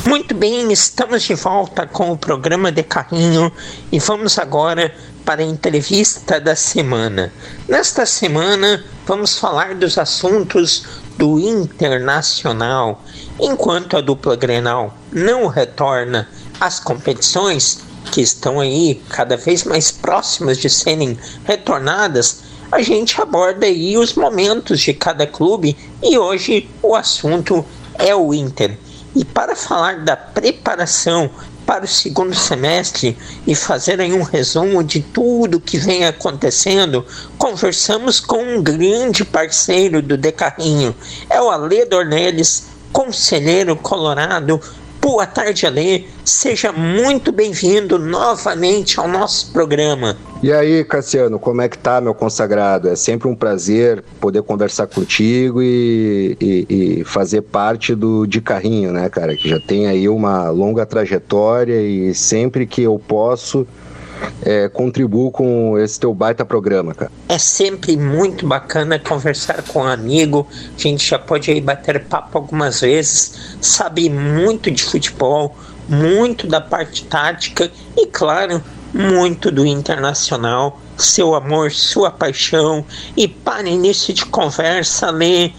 Muito bem, estamos de volta com o programa de Carrinho e vamos agora para a entrevista da semana. Nesta semana vamos falar dos assuntos do Internacional. Enquanto a dupla Grenal não retorna às competições, que estão aí cada vez mais próximas de serem retornadas, a gente aborda aí os momentos de cada clube e hoje o assunto é o Inter. E para falar da preparação para o segundo semestre e fazer aí um resumo de tudo que vem acontecendo, conversamos com um grande parceiro do De Carrinho, é o Alê Dornelles, conselheiro colorado. Boa tarde, Alê. Seja muito bem-vindo novamente ao nosso programa. E aí, Cassiano, como é que tá, meu consagrado? É sempre um prazer poder conversar contigo e fazer parte do De Carrinho, né, cara? Que já tem aí uma longa trajetória e sempre que eu posso, contribuo com esse teu baita programa, cara. É sempre muito bacana conversar com um amigo. A gente já pode aí bater papo algumas vezes, sabe muito de futebol, muito da parte tática e, claro, muito do Internacional, seu amor, sua paixão. E para início de conversa, Lê,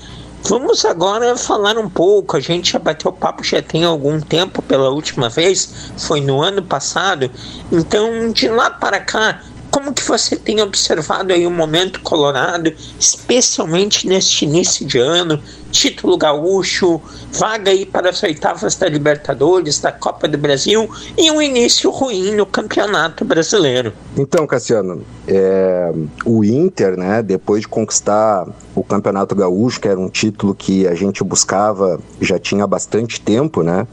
vamos agora falar um pouco. A gente já bateu papo já tem algum tempo pela última vez, foi no ano passado. Então, de lá para cá, como que você tem observado aí o momento colorado, especialmente neste início de ano, título gaúcho, vaga aí para as oitavas da Libertadores, da Copa do Brasil e um início ruim no Campeonato Brasileiro? Então, Cassiano, o Inter, né, depois de conquistar o Campeonato Gaúcho, que era um título que a gente buscava já tinha bastante tempo, né,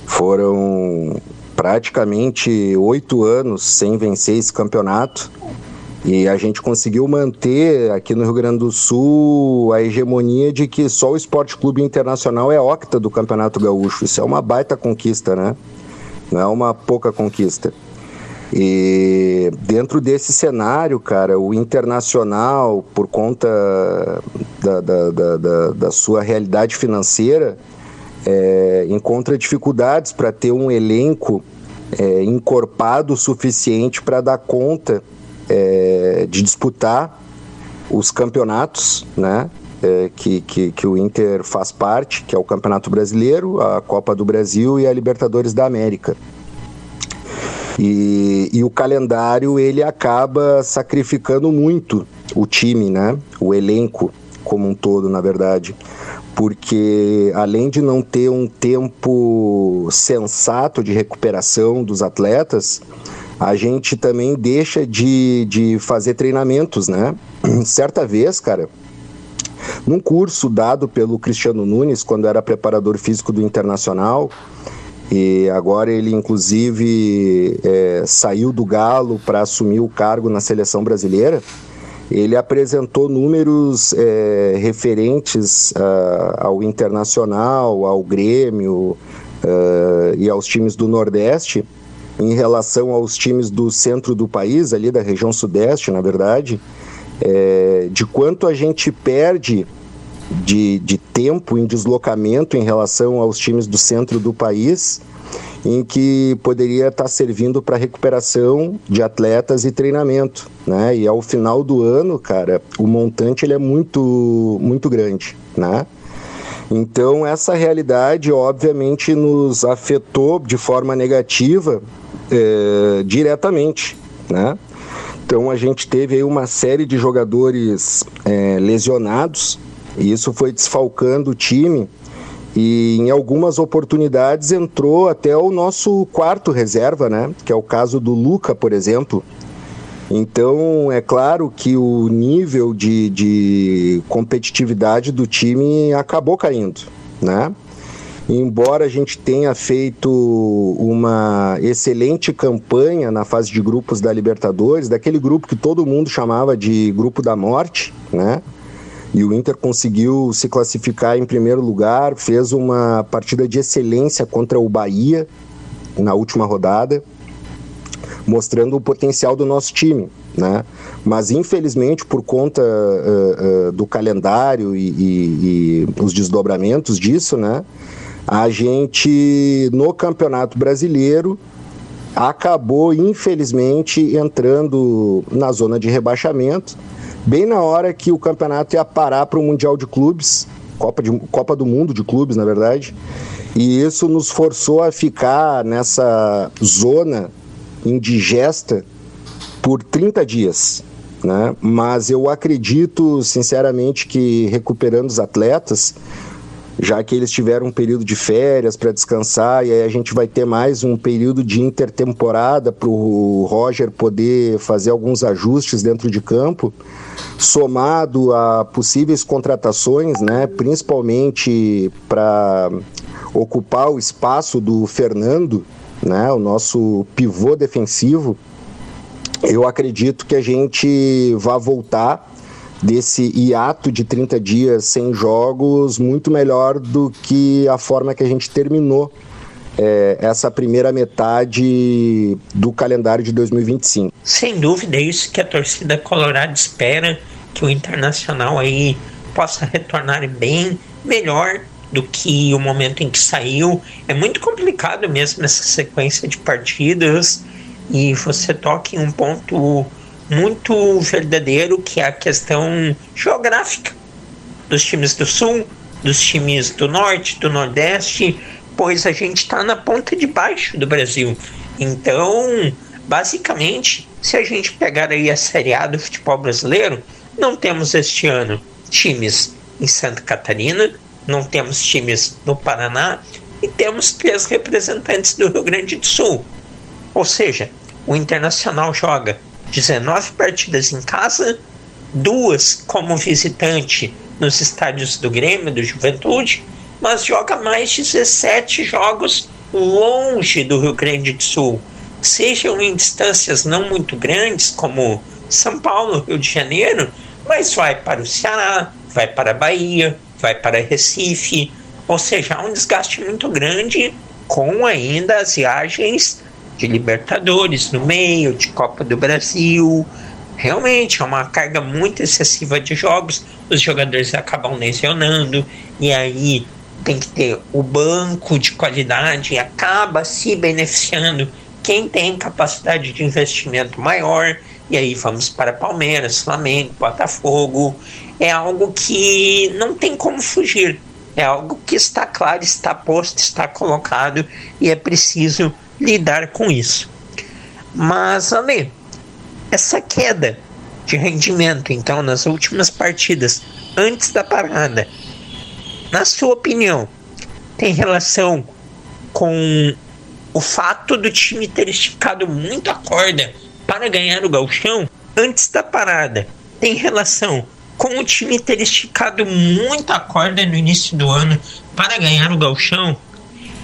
foram praticamente 8 anos sem vencer esse campeonato e a gente conseguiu manter aqui no Rio Grande do Sul a hegemonia de que só o Esporte Clube Internacional é octa do Campeonato Gaúcho. Isso é uma baita conquista, né? Não é uma pouca conquista. E dentro desse cenário, cara, o Internacional, por conta da sua realidade financeira, encontra dificuldades para ter um elenco encorpado o suficiente para dar conta de disputar os campeonatos, né, que o Inter faz parte, que é o Campeonato Brasileiro, a Copa do Brasil e a Libertadores da América. E o calendário ele acaba sacrificando muito o time, né, o elenco como um todo, na verdade, porque além de não ter um tempo sensato de recuperação dos atletas, a gente também deixa de fazer treinamentos, né? Certa vez, cara, num curso dado pelo Cristiano Nunes, quando era preparador físico do Internacional, e agora ele inclusive saiu do Galo para assumir o cargo na seleção brasileira, ele apresentou números referentes ao Internacional, ao Grêmio e aos times do Nordeste, em relação aos times do centro do país, ali da região Sudeste, na verdade, de quanto a gente perde de tempo em deslocamento em relação aos times do centro do país, em que poderia estar servindo para recuperação de atletas e treinamento, né? E ao final do ano, cara, o montante ele é muito, muito grande, né? Então essa realidade obviamente nos afetou de forma negativa diretamente, né? Então a gente teve aí uma série de jogadores lesionados e isso foi desfalcando o time. E em algumas oportunidades entrou até o nosso quarto reserva, né? Que é o caso do Luca, por exemplo. Então, é claro que o nível de competitividade do time acabou caindo, né? Embora a gente tenha feito uma excelente campanha na fase de grupos da Libertadores, daquele grupo que todo mundo chamava de grupo da morte, né? E o Inter conseguiu se classificar em primeiro lugar, fez uma partida de excelência contra o Bahia na última rodada, mostrando o potencial do nosso time, né? Mas infelizmente por conta do calendário e os desdobramentos disso, né? A gente no Campeonato Brasileiro acabou infelizmente entrando na zona de rebaixamento, bem na hora que o campeonato ia parar para o Mundial de Clubes, Copa do Mundo de Clubes, na verdade, e isso nos forçou a ficar nessa zona indigesta por 30 dias, né? Mas eu acredito, sinceramente, que recuperando os atletas, já que eles tiveram um período de férias para descansar, e aí a gente vai ter mais um período de intertemporada para o Roger poder fazer alguns ajustes dentro de campo, somado a possíveis contratações, né, principalmente para ocupar o espaço do Fernando, né, o nosso pivô defensivo. Eu acredito que a gente vai voltar desse hiato de 30 dias sem jogos muito melhor do que a forma que a gente terminou essa primeira metade do calendário de 2025. Sem dúvida, é isso que a torcida colorada espera, que o Internacional aí possa retornar bem, melhor do que o momento em que saiu. É muito complicado mesmo essa sequência de partidas, e você toca em um ponto muito verdadeiro, que é a questão geográfica dos times do Sul, dos times do Norte, do Nordeste, pois a gente está na ponta de baixo do Brasil. Então, basicamente, se a gente pegar aí a Série A do futebol brasileiro, não temos este ano times em Santa Catarina, não temos times no Paraná e temos 3 representantes do Rio Grande do Sul. Ou seja, o Internacional joga 19 partidas em casa, 2 como visitante nos estádios do Grêmio, do Juventude, mas joga mais 17 jogos longe do Rio Grande do Sul, sejam em distâncias não muito grandes, como São Paulo, Rio de Janeiro, mas vai para o Ceará, vai para a Bahia, vai para Recife, ou seja, há um desgaste muito grande, com ainda as viagens de Libertadores no meio, de Copa do Brasil. Realmente é uma carga muito excessiva de jogos, os jogadores acabam lesionando, e aí tem que ter o banco de qualidade, e acaba se beneficiando quem tem capacidade de investimento maior, e aí vamos para Palmeiras, Flamengo, Botafogo. É algo que não tem como fugir, é algo que está claro, está posto, está colocado, e é preciso lidar com isso. Mas, Ale, essa queda de rendimento, então, nas últimas partidas, antes da parada, na sua opinião, tem relação com o fato do time ter esticado muito a corda para ganhar o Gauchão antes da parada? Tem relação com o time ter esticado muito a corda no início do ano para ganhar o Gauchão?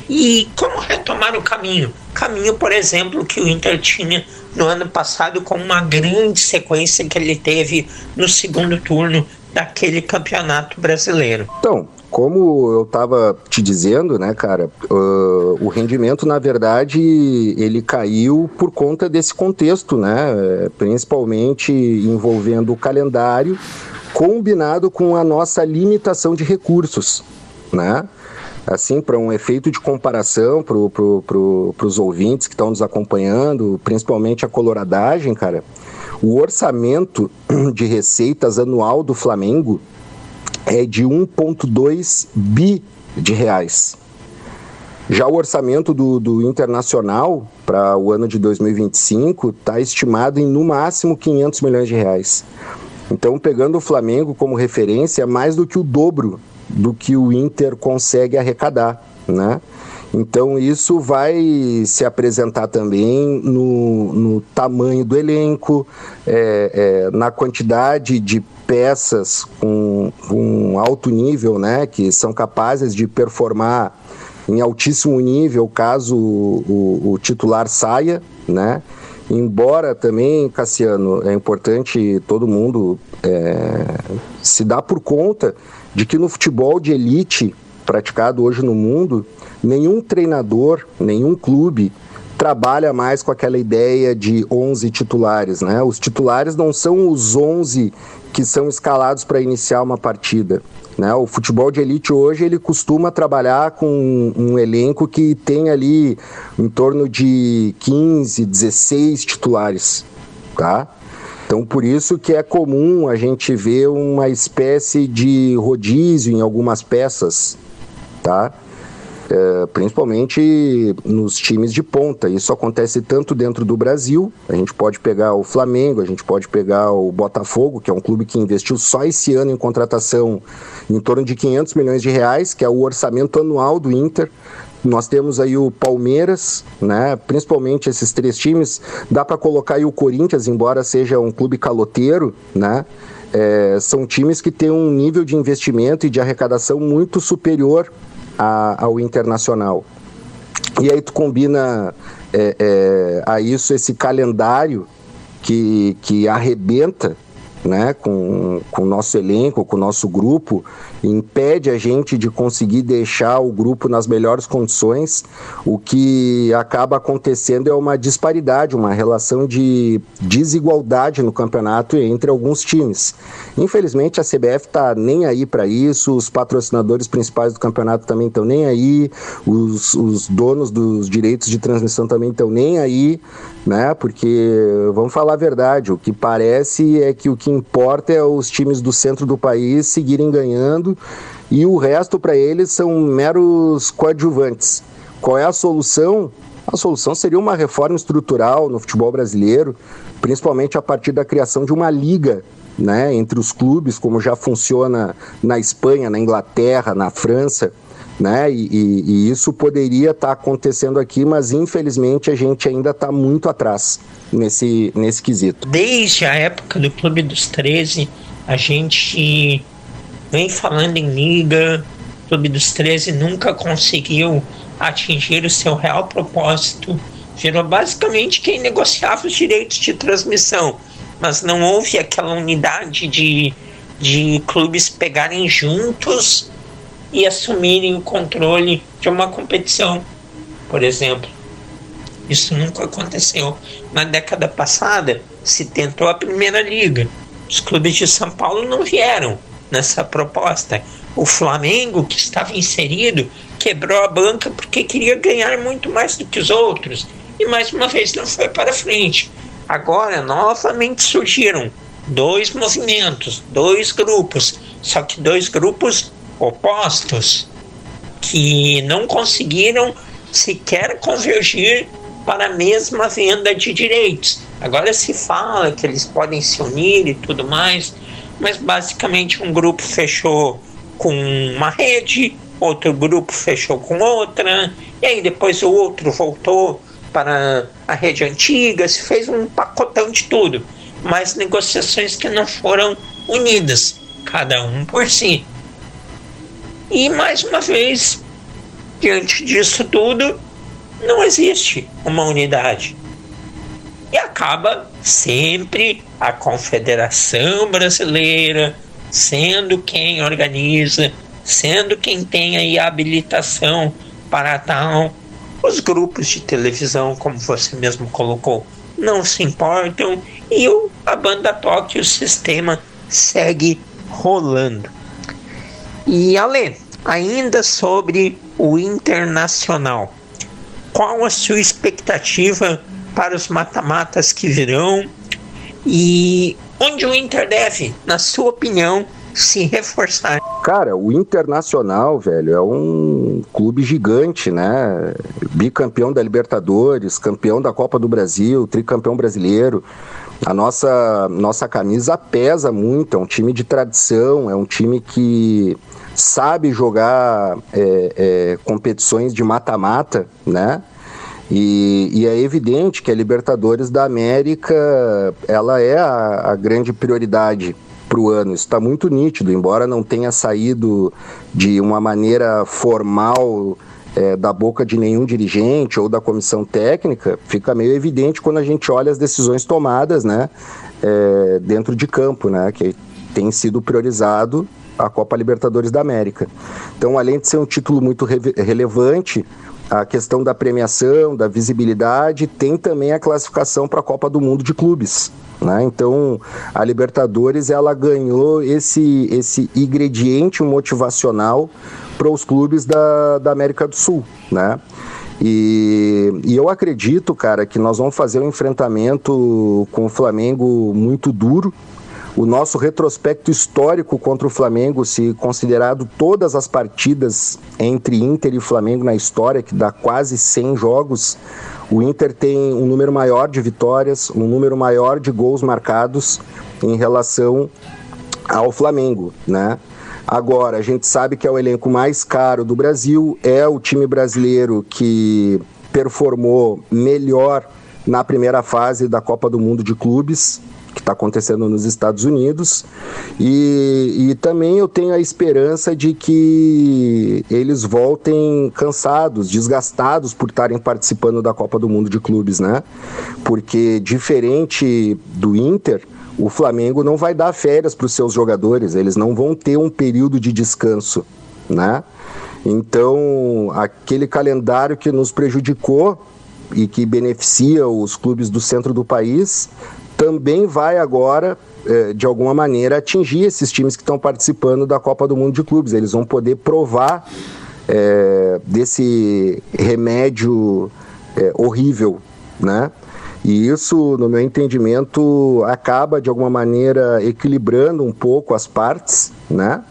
E como retomar o caminho? Caminho, por exemplo, que o Inter tinha no ano passado, com uma grande sequência que ele teve no segundo turno daquele campeonato brasileiro. Então, como eu estava te dizendo, né, cara, o rendimento, na verdade, ele caiu por conta desse contexto, né, principalmente envolvendo o calendário, combinado com a nossa limitação de recursos, né? Assim, para um efeito de comparação para os ouvintes que estão nos acompanhando, principalmente a coloradagem, cara, o orçamento de receitas anual do Flamengo é de 1,2 bi de reais. Já o orçamento do Internacional para o ano de 2025 está estimado em, no máximo, 500 milhões de reais. Então, pegando o Flamengo como referência, é mais do que o dobro do que o Inter consegue arrecadar, né? Então isso vai se apresentar também no tamanho do elenco, na quantidade de peças com alto nível, né, que são capazes de performar em altíssimo nível caso o titular saia, né? Embora também, Cassiano, é importante todo mundo se dar por conta de que no futebol de elite praticado hoje no mundo, nenhum treinador, nenhum clube trabalha mais com aquela ideia de 11 titulares, né? Os titulares não são os 11 que são escalados para iniciar uma partida, né? O futebol de elite hoje, ele costuma trabalhar com um elenco que tem ali em torno de 15, 16 titulares, tá? Então, por isso que é comum a gente ver uma espécie de rodízio em algumas peças, tá? Principalmente nos times de ponta. Isso acontece tanto dentro do Brasil, a gente pode pegar o Flamengo, a gente pode pegar o Botafogo, que é um clube que investiu só esse ano em contratação em torno de 500 milhões de reais, que é o orçamento anual do Inter. Nós temos aí o Palmeiras, né? Principalmente esses 3 times. Dá para colocar aí o Corinthians, embora seja um clube caloteiro, né? São times que têm um nível de investimento e de arrecadação muito superior ao Internacional. E aí tu combina a isso esse calendário que arrebenta, né, com o nosso elenco, com o nosso grupo, impede a gente de conseguir deixar o grupo nas melhores condições. O que acaba acontecendo é uma disparidade, uma relação de desigualdade no campeonato entre alguns times. Infelizmente a CBF está nem aí para isso, os patrocinadores principais do campeonato também estão nem aí, os donos dos direitos de transmissão também estão nem aí, né? Porque, vamos falar a verdade, o que parece é que o que importa é os times do centro do país seguirem ganhando e o resto para eles são meros coadjuvantes. Qual é a solução? A solução seria uma reforma estrutural no futebol brasileiro, principalmente a partir da criação de uma liga, né, entre os clubes, como já funciona na Espanha, na Inglaterra, na França, né? E isso poderia estar acontecendo aqui, mas infelizmente a gente ainda está muito atrás nesse quesito. Desde a época do Clube dos 13, a gente vem falando em liga. O Clube dos 13 nunca conseguiu atingir o seu real propósito. Virou basicamente quem negociava os direitos de transmissão, mas não houve aquela unidade de clubes pegarem juntos e assumirem o controle de uma competição, por exemplo. Isso nunca aconteceu. Na década passada, se tentou a Primeira Liga. Os clubes de São Paulo não vieram nessa proposta. O Flamengo, que estava inserido, quebrou a banca porque queria ganhar muito mais do que os outros. E mais uma vez não foi para frente. Agora, novamente surgiram 2 movimentos, 2 grupos, só que 2 grupos opostos, que não conseguiram sequer convergir para a mesma venda de direitos. Agora se fala que eles podem se unir e tudo mais, mas basicamente um grupo fechou com uma rede, outro grupo fechou com outra, e aí depois o outro voltou para a rede antiga, se fez um pacotão de tudo, mas negociações que não foram unidas, cada um por si. E mais uma vez, diante disso tudo, não existe uma unidade. E acaba sempre a Confederação Brasileira sendo quem organiza, sendo quem tem aí a habilitação para tal. Os grupos de televisão, como você mesmo colocou, não se importam e a banda toca e o sistema segue rolando. E Ale, ainda sobre o Internacional, qual a sua expectativa para os mata-matas que virão e onde o Inter deve, na sua opinião, se reforçar? Cara, o Internacional, velho, é um clube gigante, né? Bicampeão da Libertadores, campeão da Copa do Brasil, tricampeão brasileiro. A nossa camisa pesa muito, é um time de tradição, é um time que sabe jogar competições de mata-mata, né? E é evidente que a Libertadores da América, ela é a grande prioridade para o ano. Isso está muito nítido, embora não tenha saído de uma maneira formal da boca de nenhum dirigente ou da comissão técnica, fica meio evidente quando a gente olha as decisões tomadas, né, dentro de campo, né, que tem sido priorizado a Copa Libertadores da América. Então, além de ser um título muito relevante, a questão da premiação, da visibilidade, tem também a classificação para a Copa do Mundo de Clubes, né? Então, a Libertadores ela ganhou esse ingrediente motivacional para os clubes da América do Sul, né? E eu acredito, cara, que nós vamos fazer um enfrentamento com o Flamengo muito duro. O nosso retrospecto histórico contra o Flamengo, se considerado todas as partidas entre Inter e Flamengo na história, que dá quase 100 jogos, o Inter tem um número maior de vitórias, um número maior de gols marcados em relação ao Flamengo, né? Agora, a gente sabe que é o elenco mais caro do Brasil, é o time brasileiro que performou melhor na primeira fase da Copa do Mundo de Clubes, que está acontecendo nos Estados Unidos, e também eu tenho a esperança de que eles voltem cansados, desgastados por estarem participando da Copa do Mundo de Clubes, né? Porque, diferente do Inter, o Flamengo não vai dar férias para os seus jogadores, eles não vão ter um período de descanso, né? Então, aquele calendário que nos prejudicou e que beneficia os clubes do centro do país também vai agora, de alguma maneira, atingir esses times que estão participando da Copa do Mundo de Clubes. Eles vão poder provar desse remédio horrível, né? E isso, no meu entendimento, acaba, de alguma maneira, equilibrando um pouco as partes, né?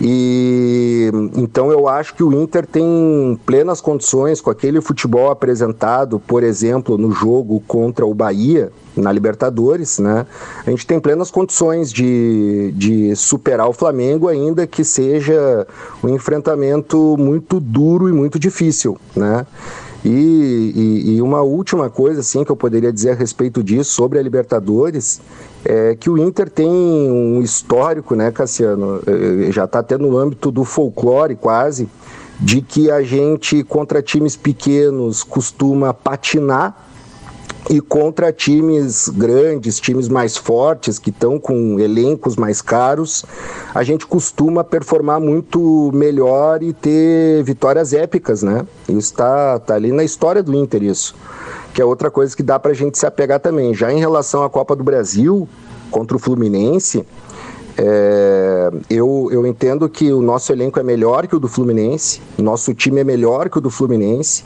E então eu acho que o Inter tem plenas condições, com aquele futebol apresentado, por exemplo, no jogo contra o Bahia, na Libertadores, né? A gente tem plenas condições de superar o Flamengo, ainda que seja um enfrentamento muito duro e muito difícil, né? E uma última coisa assim, que eu poderia dizer a respeito disso, sobre a Libertadores, é que o Inter tem um histórico, né, Cassiano, já está até no âmbito do folclore quase, de que a gente contra times pequenos costuma patinar, e contra times grandes, times mais fortes, que estão com elencos mais caros, a gente costuma performar muito melhor e ter vitórias épicas, né? Isso tá ali na história do Inter, isso. Que é outra coisa que dá pra gente se apegar também. Já em relação à Copa do Brasil, contra o Fluminense, eu entendo que o nosso elenco é melhor que o do Fluminense, o nosso time é melhor que o do Fluminense.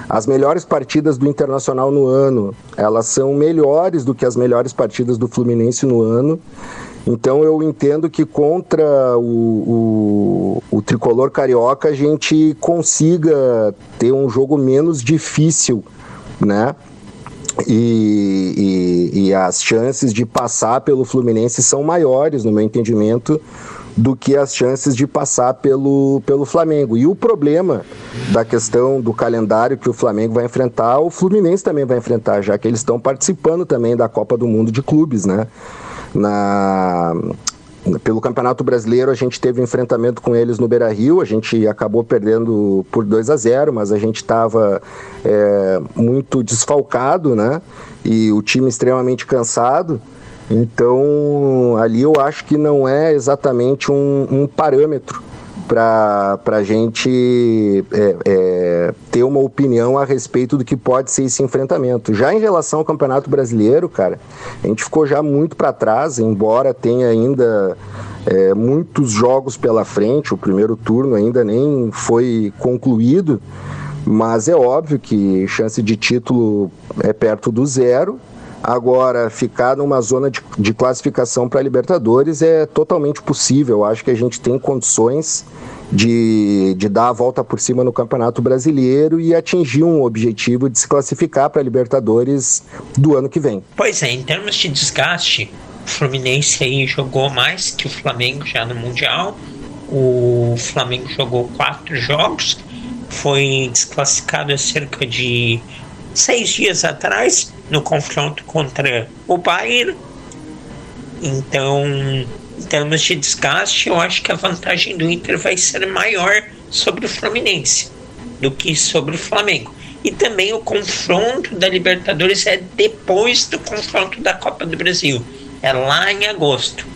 As melhores partidas do Internacional no ano, elas são melhores do que as melhores partidas do Fluminense no ano. Então eu entendo que contra o tricolor carioca a gente consiga ter um jogo menos difícil, né? E as chances de passar pelo Fluminense são maiores, no meu entendimento, do que as chances de passar pelo Flamengo. E o problema da questão do calendário que o Flamengo vai enfrentar, o Fluminense também vai enfrentar, já que eles estão participando também da Copa do Mundo de Clubes, né? Pelo Campeonato Brasileiro, a gente teve um enfrentamento com eles no Beira-Rio, a gente acabou perdendo por 2-0, mas a gente estava muito desfalcado, né? E o time extremamente cansado. Então, ali eu acho que não é exatamente um parâmetro para a gente ter uma opinião a respeito do que pode ser esse enfrentamento. Já em relação ao Campeonato Brasileiro, cara, a gente ficou já muito para trás, embora tenha ainda muitos jogos pela frente, o primeiro turno ainda nem foi concluído, mas é óbvio que chance de título é perto do zero. Agora, ficar numa zona de classificação para a Libertadores é totalmente possível. Eu acho que a gente tem condições de dar a volta por cima no Campeonato Brasileiro e atingir um objetivo de se classificar para a Libertadores do ano que vem. Pois é, em termos de desgaste, o Fluminense aí jogou mais que o Flamengo já no Mundial. O Flamengo jogou 4 jogos, foi desclassificado há cerca de 6 dias atrás, no confronto contra o Bayern. Então, em termos de desgaste, eu acho que a vantagem do Inter vai ser maior sobre o Fluminense do que sobre o Flamengo. E também o confronto da Libertadores é depois do confronto da Copa do Brasil, é lá em agosto.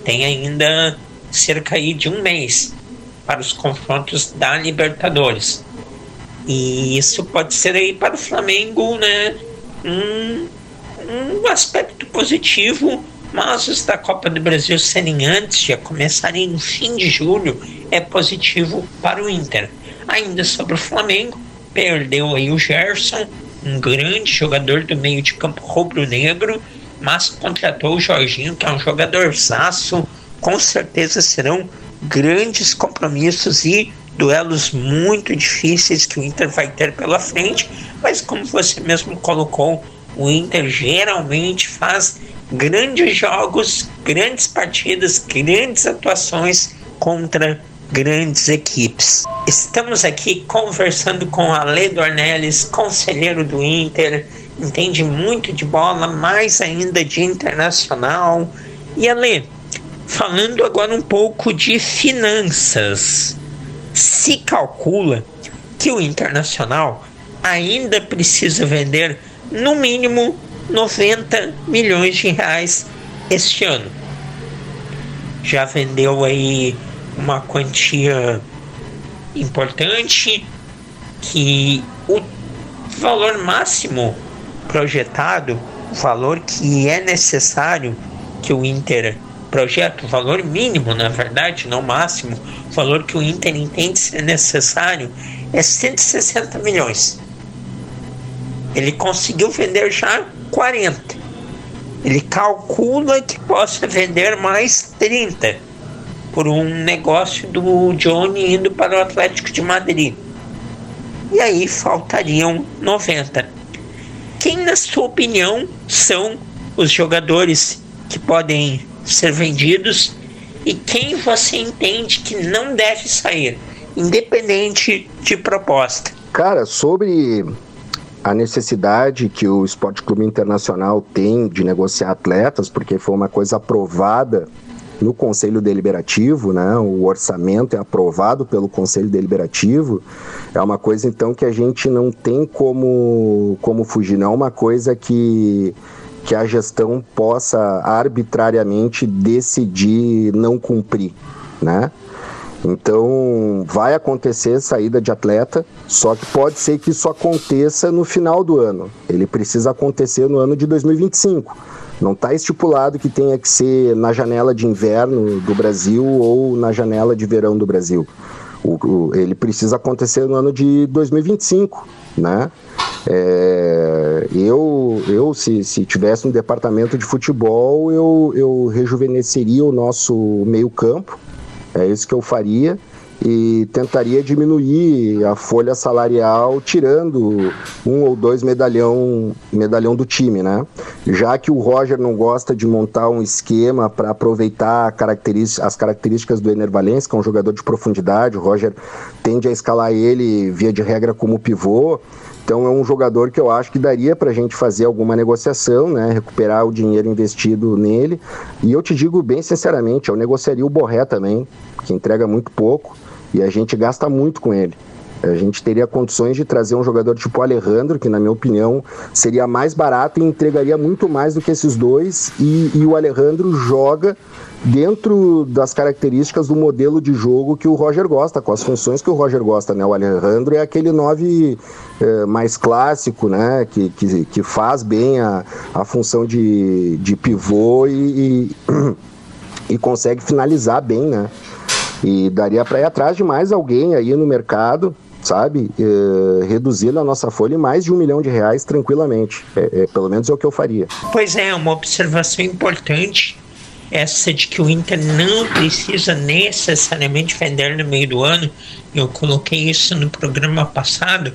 Tem ainda cerca aí de um mês para os confrontos da Libertadores. E isso pode ser aí para o Flamengo, né, um aspecto positivo, mas os da Copa do Brasil serem antes, já começarem no fim de julho, é positivo para o Inter. Ainda sobre o Flamengo, perdeu aí o Gerson, um grande jogador do meio de campo rubro-negro, mas contratou o Jorginho, que é um jogadorzaço. Com certeza serão grandes compromissos e duelos muito difíceis que o Inter vai ter pela frente, mas como você mesmo colocou, o Inter geralmente faz grandes jogos, grandes partidas, grandes atuações contra grandes equipes. Estamos aqui conversando com Ale Dornelles, conselheiro do Inter, entende muito de bola, mais ainda de internacional. E Ale, falando agora um pouco de finanças, se calcula que o Internacional ainda precisa vender no mínimo 90 milhões de reais este ano. Já vendeu aí uma quantia importante, que o valor máximo projetado, o valor que é necessário que o Inter projeta, o valor mínimo, na verdade, não máximo, o valor que o Inter entende ser necessário é 160 milhões. Ele conseguiu vender já 40. Ele calcula que possa vender mais 30 por um negócio do Johnny indo para o Atlético de Madrid. E aí faltariam 90. Quem, na sua opinião, são os jogadores que podem ser vendidos e quem você entende que não deve sair, independente de proposta? Cara, sobre a necessidade que o Sport Clube Internacional tem de negociar atletas, porque foi uma coisa aprovada no Conselho Deliberativo, né? O orçamento é aprovado pelo Conselho Deliberativo, é uma coisa então que a gente não tem como fugir, não é uma coisa que a gestão possa arbitrariamente decidir não cumprir, né? Então vai acontecer saída de atleta, só que pode ser que isso aconteça no final do ano. Ele precisa acontecer no ano de 2025. Não está estipulado que tenha que ser na janela de inverno do Brasil ou na janela de verão do Brasil. Ele precisa acontecer no ano de 2025, né? Eu se tivesse um departamento de futebol, eu rejuvenesceria o nosso meio campo. É isso que eu faria e tentaria diminuir a folha salarial tirando 1 ou 2 medalhão do time, né? Já que o Roger não gosta de montar um esquema para aproveitar as características do Ener Valencia, que é um jogador de profundidade, o Roger tende a escalar ele via de regra como pivô. Então é um jogador que eu acho que daria para a gente fazer alguma negociação, né? Recuperar o dinheiro investido nele. E eu te digo bem sinceramente, eu negociaria o Borré também, que entrega muito pouco e a gente gasta muito com ele. A gente teria condições de trazer um jogador tipo o Alejandro, que na minha opinião seria mais barato e entregaria muito mais do que esses dois, e o Alejandro joga dentro das características do modelo de jogo que o Roger gosta, com as funções que o Roger gosta, né? O Alejandro é aquele 9 mais clássico, né? Que faz bem a função de pivô e consegue finalizar bem, né? E daria para ir atrás de mais alguém aí no mercado, sabe? Reduzindo a nossa folha em mais de R$1 milhão tranquilamente. Pelo menos é o que eu faria. Pois é, uma observação importante, essa de que o Inter não precisa necessariamente vender no meio do ano. Eu coloquei isso no programa passado,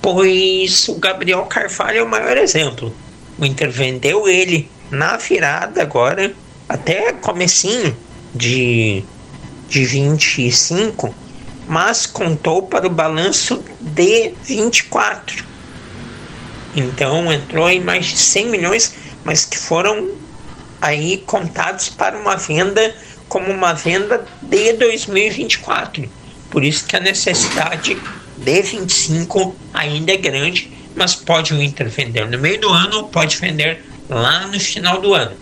pois o Gabriel Carvalho é o maior exemplo. O Inter vendeu ele na virada agora, até comecinho de 25, mas contou para o balanço de 24. Então entrou em mais de 100 milhões, mas que foram aí contados para uma venda como uma venda de 2024. Por isso que a necessidade de 25 ainda é grande, mas pode o Inter vender no meio do ano ou pode vender lá no final do ano.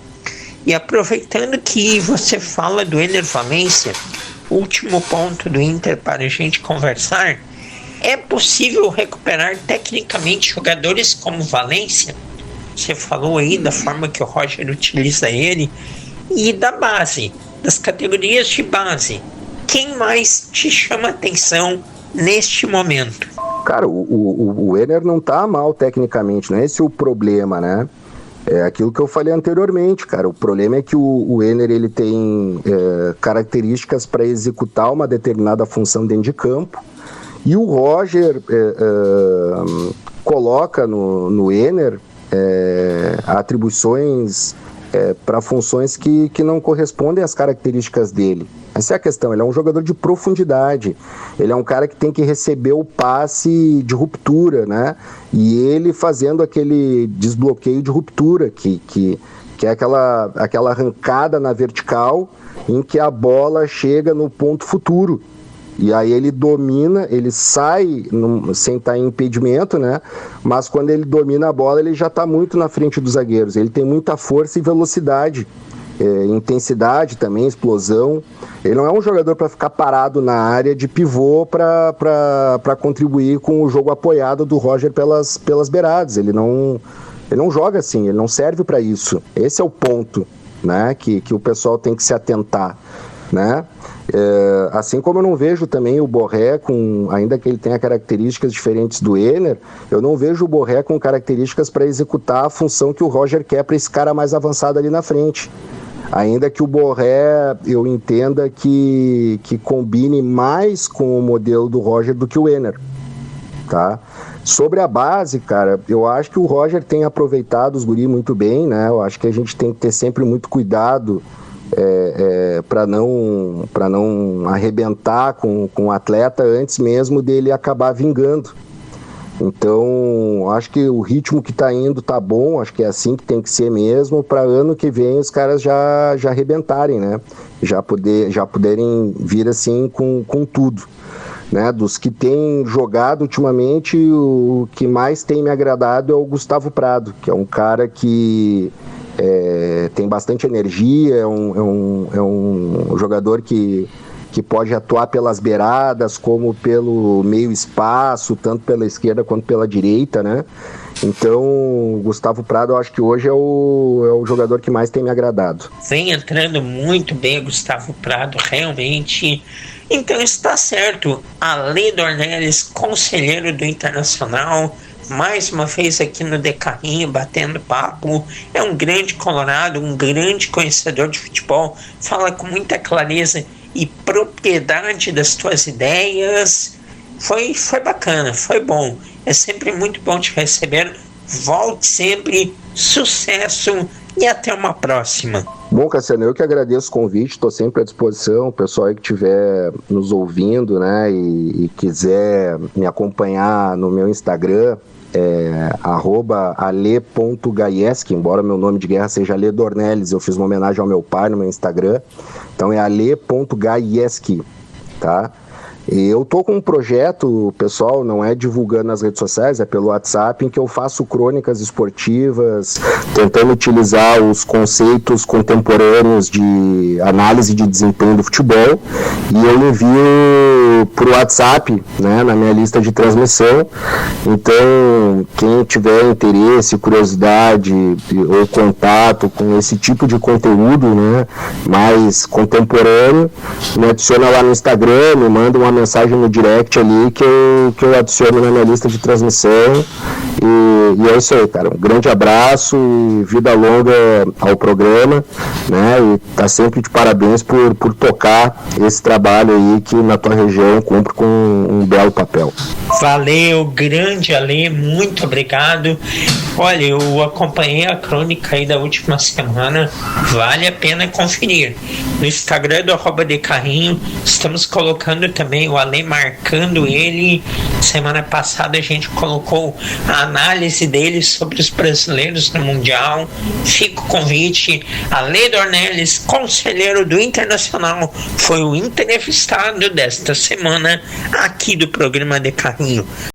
E aproveitando que você fala do Ener Valencia, último ponto do Inter para a gente conversar É possível recuperar tecnicamente jogadores como Valência? Você falou aí da forma que o Roger utiliza ele e da base, das categorias de base. Quem mais te chama atenção neste momento? Cara, o Ener não tá mal tecnicamente, não é esse o problema, né? É aquilo que eu falei anteriormente, cara. O problema é que o Ener ele tem características para executar uma determinada função dentro de campo. E o Roger coloca no Ener atribuições para funções que não correspondem às características dele. Essa é a questão, ele é um jogador de profundidade, ele é um cara que tem que receber o passe de ruptura, né? E ele fazendo aquele desbloqueio de ruptura, que é aquela arrancada na vertical em que a bola chega no ponto futuro. E aí ele domina, ele sai sem estar em impedimento, né? Mas quando ele domina a bola, ele já está muito na frente dos zagueiros. Ele tem muita força e velocidade, intensidade também, explosão. Ele não é um jogador para ficar parado na área de pivô para contribuir com o jogo apoiado do Roger pelas beiradas. Ele não joga assim, ele não serve para isso. Esse é o ponto, né? Que o pessoal tem que se atentar, né? Assim como eu não vejo também o Borré, ainda que ele tenha características diferentes do Ener, eu não vejo o Borré com características para executar a função que o Roger quer para esse cara mais avançado ali na frente. Ainda que o Borré eu entenda que combine mais com o modelo do Roger do que o Ener, tá? Sobre a base, cara, eu acho que o Roger tem aproveitado os guri muito bem, né? Eu acho que a gente tem que ter sempre muito cuidado para não arrebentar com o atleta antes mesmo dele acabar vingando. Então, acho que o ritmo que está indo tá bom, acho que é assim que tem que ser mesmo, para ano que vem os caras já arrebentarem, né? Já poderem vir assim com tudo, né? Dos que tem jogado ultimamente, o que mais tem me agradado é o Gustavo Prado, que é um cara que tem bastante energia, é um jogador que pode atuar pelas beiradas, como pelo meio espaço, tanto pela esquerda quanto pela direita, né? Então, o Gustavo Prado, eu acho que hoje é o jogador que mais tem me agradado. Vem entrando muito bem o Gustavo Prado, realmente. Então está certo. Ale Dornelles, conselheiro do Internacional, mais uma vez aqui no De Carrinho, batendo papo. É um grande colorado, um grande conhecedor de futebol, fala com muita clareza e propriedade das tuas ideias. Foi bacana, foi bom. É sempre muito bom te receber. Volte sempre, sucesso e até uma próxima. Bom, Cassiano, eu que agradeço o convite, estou sempre à disposição. O pessoal aí que estiver nos ouvindo, né, e quiser me acompanhar no meu Instagram, @ale.gaieski, embora meu nome de guerra seja Ale Dornelles, eu fiz uma homenagem ao meu pai no meu Instagram, então é ale.gaieski, tá? E eu tô com um projeto, pessoal, não é divulgando nas redes sociais, é pelo WhatsApp, em que eu faço crônicas esportivas, tentando utilizar os conceitos contemporâneos de análise de desempenho do futebol, e eu envio por WhatsApp, né, na minha lista de transmissão. Então, quem tiver interesse, curiosidade ou contato com esse tipo de conteúdo, né, mais contemporâneo, me adiciona lá no Instagram, me manda uma mensagem no direct ali que eu adiciono na minha lista de transmissão. E é isso aí, cara. Um grande abraço e vida longa ao programa, né? E tá sempre de parabéns por tocar esse trabalho aí que na tua região cumpre com um belo papel. Valeu, grande Ale, muito obrigado. Olha, eu acompanhei a crônica aí da última semana, vale a pena conferir. No Instagram do @decarrinho, estamos colocando também o Ale marcando ele. Semana passada a gente colocou a análise dele sobre os brasileiros no Mundial. Fica o convite. Ale Dornelles, conselheiro do Internacional, foi o entrevistado desta semana aqui do programa De Carrinho.